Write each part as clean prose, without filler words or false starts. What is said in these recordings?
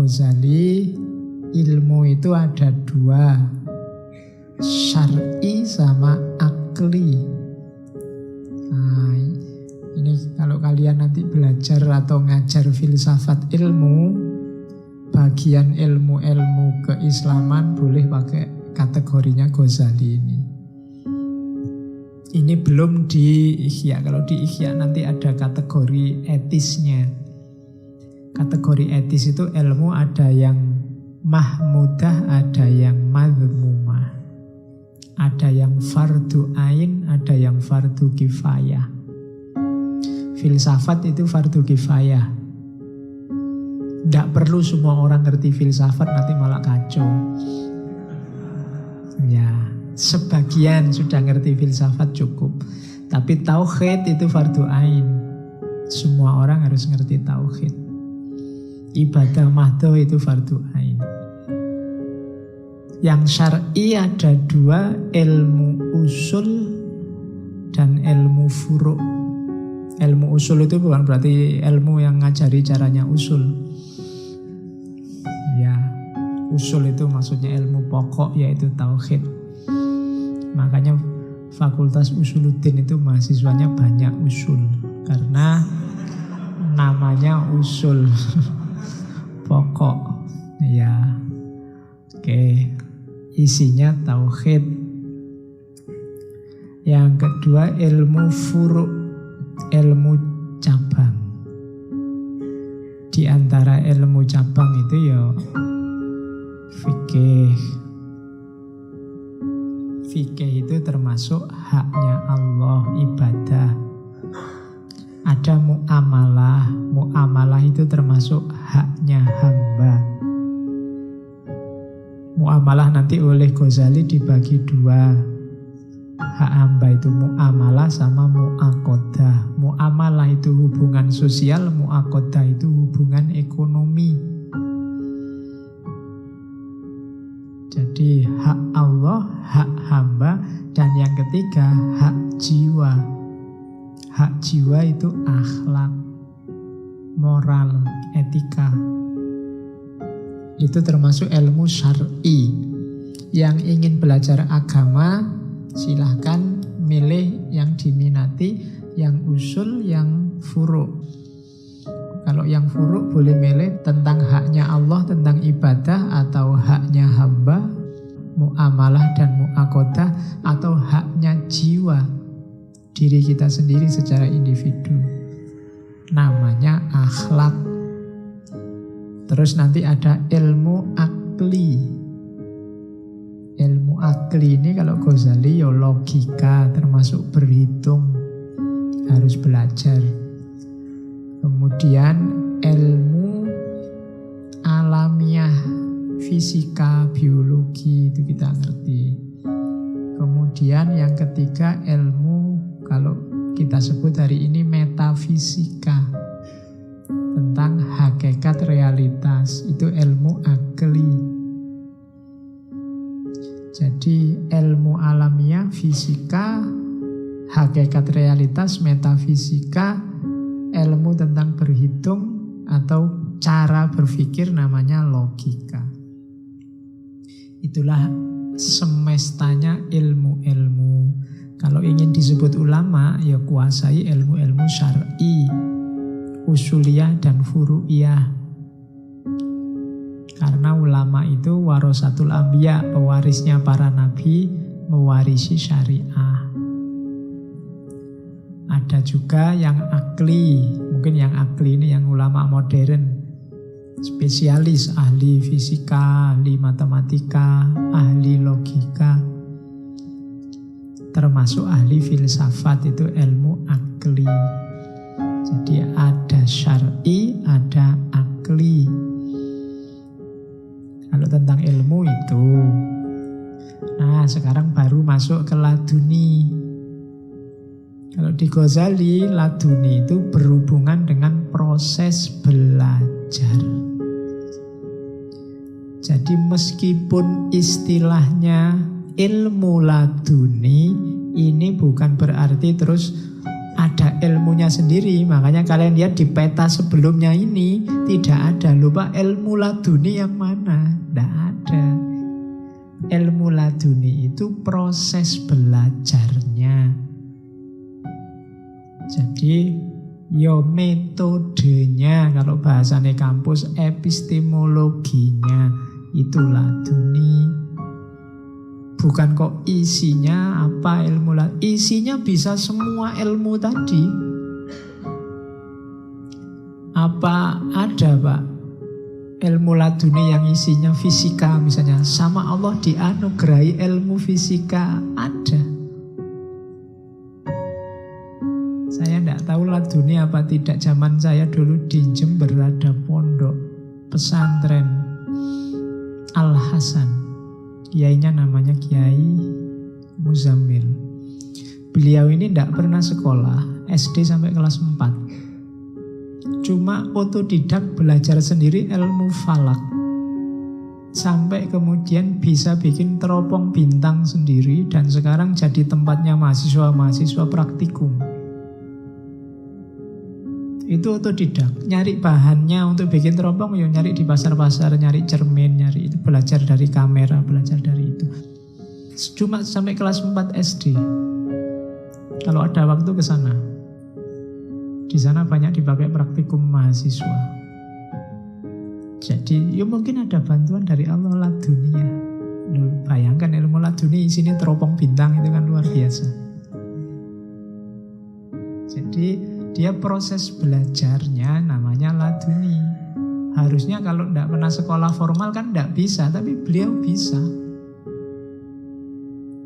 Ghazali, ilmu itu ada dua, syar'i sama akli. Nah, ini kalau kalian nanti belajar atau ngajar filsafat ilmu, bagian ilmu-ilmu keislaman boleh pakai kategorinya Ghazali ini. Ini belum di Ihya. Kalau di Ihya nanti ada kategori etisnya. Kategori etis itu ilmu ada yang mahmudah, ada yang madhmumah. Ada yang fardu ain, ada yang fardu kifayah. Filsafat itu fardu kifayah. Tidak perlu semua orang ngerti filsafat, nanti malah kacau. Ya, sebagian sudah ngerti filsafat cukup. Tapi tauhid itu fardu ain. Semua orang harus ngerti tauhid. Ibadah mahdoh itu fardu ain. Yang syar'i ada dua, ilmu usul dan ilmu furu'. Ilmu usul itu bukan berarti ilmu yang ngajari caranya usul. Ya, usul itu maksudnya ilmu pokok, yaitu tauhid. Makanya Fakultas Usuluddin itu mahasiswanya banyak usul, karena namanya usul pokok. Ya, oke. Isinya tauhid. Yang kedua ilmu furu', ilmu cabang. Di antara ilmu cabang itu ya fikih. Fikih itu termasuk haknya Allah, ibadah. Ada muamalah. Muamalah itu termasuk haknya hamba. Muamalah nanti oleh Ghazali dibagi dua. Hak hamba itu muamalah sama mu'aqodah. Muamalah itu hubungan sosial, mu'aqodah itu hubungan ekonomi. Jadi hak Allah, hak hamba, dan yang ketiga hak jiwa. Hak jiwa itu akhlak, moral, etika. Itu termasuk ilmu syar'i. Yang ingin belajar agama silahkan milih yang diminati, yang usul, yang furu'. Kalau yang furu' boleh milih tentang haknya Allah, tentang ibadah, atau haknya hamba, muamalah dan mu'aqodah, atau haknya jiwa, diri kita sendiri secara individu. Namanya akhlak. Terus nanti ada ilmu akli. Ilmu akli ini kalau Ghazali ya logika, termasuk berhitung, harus belajar. Kemudian ilmu alamiah, fisika, biologi itu kita ngerti. Kemudian yang ketiga ilmu, kalau kita sebut hari ini metafisika, tentang hakikat realitas, itu ilmu akli. Jadi ilmu alamiah, fisika, hakikat realitas, metafisika, ilmu tentang berhitung atau cara berpikir namanya logika. Itulah semestanya ilmu-ilmu. Kalau ingin disebut ulama, ya kuasai ilmu-ilmu syar'i, usuliyah dan furu'iyah. Karena ulama itu warasatul anbiya, pewarisnya para nabi, mewarisi syariah. Ada juga yang akli, mungkin yang akli ini yang ulama modern, spesialis, ahli fisika, ahli matematika, ahli logika, termasuk ahli filsafat, itu ilmu akli. Jadi ada syar'i, ada akli. Kalau tentang ilmu itu. Nah, sekarang baru masuk ke laduni. Kalau di Ghazali, laduni itu berhubungan dengan proses belajar. Jadi meskipun istilahnya ilmu laduni, ini bukan berarti terus ada ilmunya sendiri. Makanya kalian lihat di peta sebelumnya ini tidak ada. Lupa ilmu laduni yang mana? Tidak ada. Ilmu laduni itu proses belajarnya. Jadi yo metodenya, kalau bahasanya kampus epistemologinya itu laduni. Bukan kok isinya apa ilmu laduni. Isinya bisa semua ilmu tadi. Apa ada Pak ilmu laduni yang isinya fisika misalnya? Sama Allah dianugerahi ilmu fisika ada. Saya tidak tahu laduni apa tidak. Zaman saya dulu di Jember ada pondok pesantren Al-Hasan. Kiainya namanya Kiai Muzammil. Beliau ini tidak pernah sekolah SD sampai kelas 4. Cuma otodidak belajar sendiri ilmu falak. Sampai kemudian bisa bikin teropong bintang sendiri. Dan sekarang jadi tempatnya mahasiswa-mahasiswa praktikum. Itu otodidak, nyari bahannya untuk bikin teropong, ya nyari di pasar-pasar, nyari cermin, nyari itu, belajar dari kamera, belajar dari itu. Cuma sampai kelas 4 SD. Kalau ada waktu ke sana. Di sana banyak dipakai praktikum mahasiswa. Jadi, ya mungkin ada bantuan dari Allah ladunia. Loh, bayangkan ilmu laduni isinya teropong bintang, itu kan luar biasa. Jadi dia proses belajarnya namanya laduni. Harusnya kalau tidak pernah sekolah formal kan tidak bisa, tapi beliau bisa.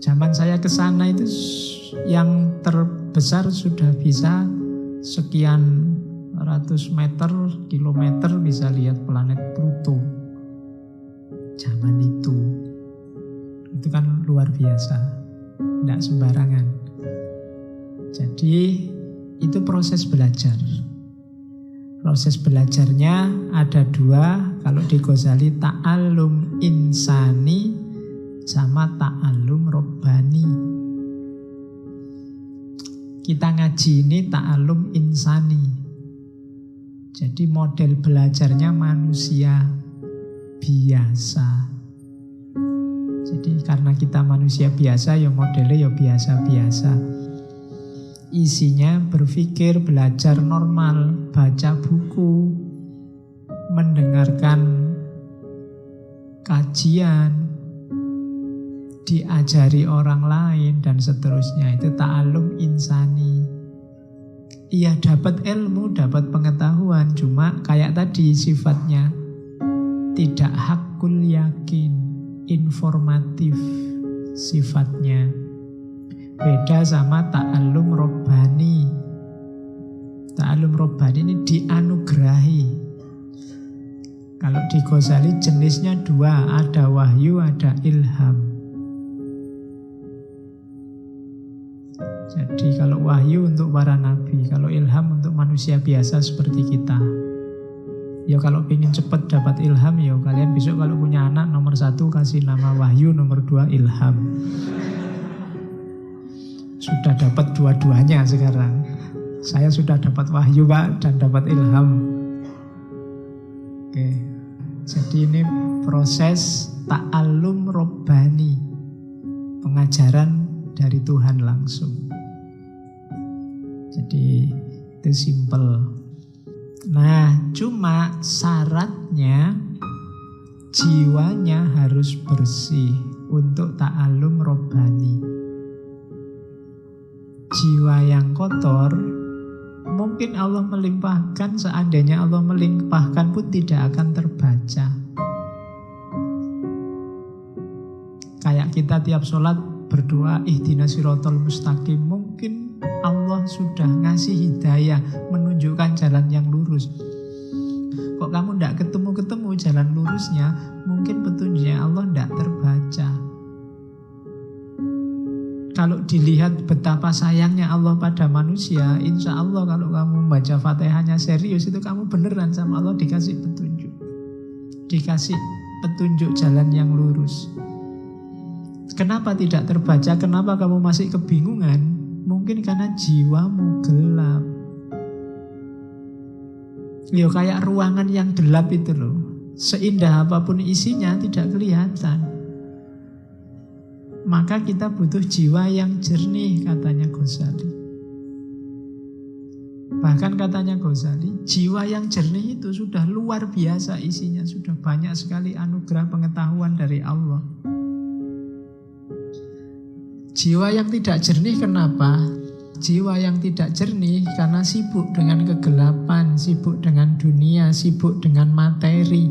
Zaman saya ke sana itu yang terbesar sudah bisa sekian ratus meter, kilometer bisa lihat planet Pluto. Zaman itu kan luar biasa, tidak sembarangan. Jadi itu proses belajar. Proses belajarnya ada dua. Kalau di Ghazali ta'allum insani sama ta'allum robbani. Kita ngaji ini ta'allum insani. Jadi model belajarnya manusia biasa. Jadi karena kita manusia biasa, ya modelnya ya biasa-biasa. Isinya berpikir, belajar normal, baca buku, mendengarkan kajian, diajari orang lain, dan seterusnya. Itu ta'allum insani. Ia dapat ilmu, dapat pengetahuan, cuma kayak tadi sifatnya tidak hakul yakin, informatif sifatnya. Beda sama ta'allum robbani. Ta'allum robbani ini dianugerahi. Kalau di Ghazali jenisnya dua, ada wahyu, ada ilham. Jadi kalau wahyu untuk para nabi, kalau ilham untuk manusia biasa seperti kita. Ya kalau ingin cepat dapat ilham, ya kalian besok kalau punya anak, nomor 1 kasih nama wahyu, nomor 2 ilham. Sudah dapat dua-duanya sekarang. Saya sudah dapat wahyu Pak dan dapat ilham. Oke. Jadi ini proses ta'allum robbani. Pengajaran dari Tuhan langsung. Jadi itu simple. Nah, cuma syaratnya jiwanya harus bersih untuk ta'allum robbani. Jiwa yang kotor, mungkin Allah melimpahkan, seandainya Allah melimpahkan pun tidak akan terbaca. Kayak kita tiap sholat berdoa ihdinas siratal mustaqim, mungkin Allah sudah ngasih hidayah, menunjukkan jalan yang lurus. Kok kamu tidak ketemu-ketemu jalan lurusnya, mungkin petunjuknya Allah tidak terbaca. Kalau dilihat betapa sayangnya Allah pada manusia, insya Allah kalau kamu membaca Fatihahnya serius, itu kamu beneran sama Allah dikasih petunjuk. Dikasih petunjuk jalan yang lurus. Kenapa tidak terbaca? Kenapa kamu masih kebingungan? Mungkin karena jiwamu gelap. Ya kayak ruangan yang gelap itu loh. Seindah apapun isinya tidak kelihatan. Maka kita butuh jiwa yang jernih, katanya Ghazali. Bahkan katanya Ghazali, jiwa yang jernih itu sudah luar biasa isinya. Sudah banyak sekali anugerah pengetahuan dari Allah. Jiwa yang tidak jernih kenapa? Jiwa yang tidak jernih karena sibuk dengan kegelapan, sibuk dengan dunia, sibuk dengan materi.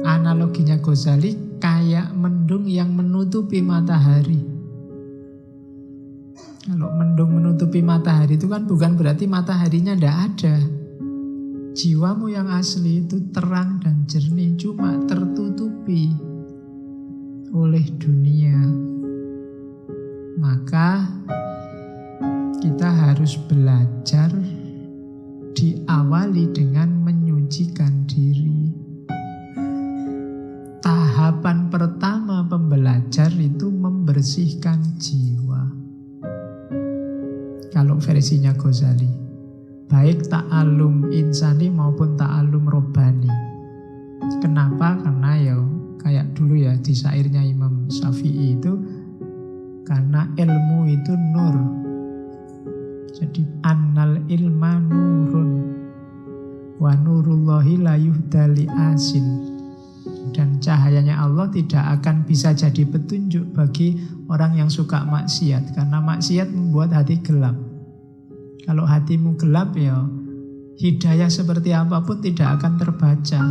Analoginya Ghazali kayak mendung yang menutupi matahari. Kalau mendung menutupi matahari itu kan bukan berarti mataharinya tidak ada. Jiwamu yang asli itu terang dan jernih, cuma tertutupi oleh dunia. Maka kita harus belajar diawali dengan menyucikan diri. Tahapan pertama pembelajar itu membersihkan jiwa. Kalau versinya Ghazali, baik ta'alum insani maupun ta'alum robbani. Kenapa? Karena ya kayak dulu ya di syairnya Imam Syafi'i itu, karena ilmu itu nur. Jadi annal ilma nurun wa nurullahi la yuhdali asin. Dan cahayanya Allah tidak akan bisa jadi petunjuk bagi orang yang suka maksiat. Karena maksiat membuat hati gelap. Kalau hatimu gelap ya hidayah seperti apapun tidak akan terbaca.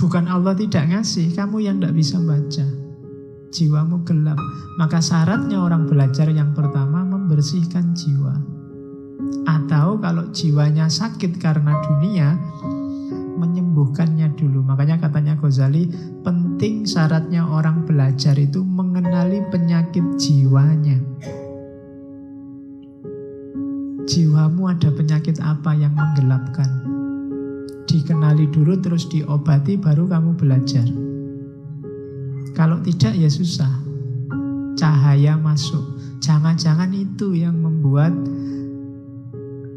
Bukan Allah tidak ngasih, kamu yang tidak bisa baca. Jiwamu gelap. Maka syaratnya orang belajar yang pertama membersihkan jiwa. Atau kalau jiwanya sakit karena dunia, menyembuhkannya dulu. Makanya katanya Ghazali, penting syaratnya orang belajar itu mengenali penyakit jiwanya. Jiwamu ada penyakit apa yang menggelapkan? Dikenali dulu terus diobati baru kamu belajar. Kalau tidak ya susah. Cahaya masuk. Jangan-jangan itu yang membuat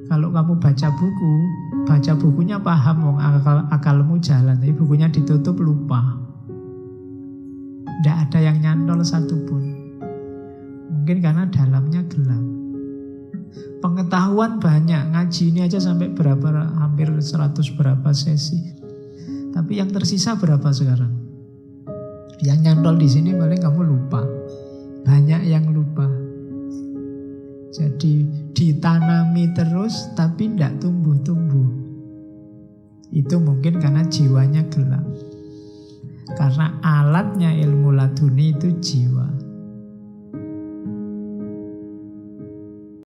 kalau kamu baca bukunya paham, akalmu jalan, tapi bukunya ditutup lupa. Tidak ada yang nyantol satupun. Mungkin karena dalamnya gelap. Pengetahuan banyak, ngaji ini aja sampai berapa, hampir 100 berapa sesi. Tapi yang tersisa berapa sekarang? Yang nyantol di sini paling kamu lupa. Banyak yang lupa. Jadi ditanami terus tapi tidak tumbuh-tumbuh. Itu mungkin karena jiwanya gelap. Karena alatnya ilmu laduni itu jiwa.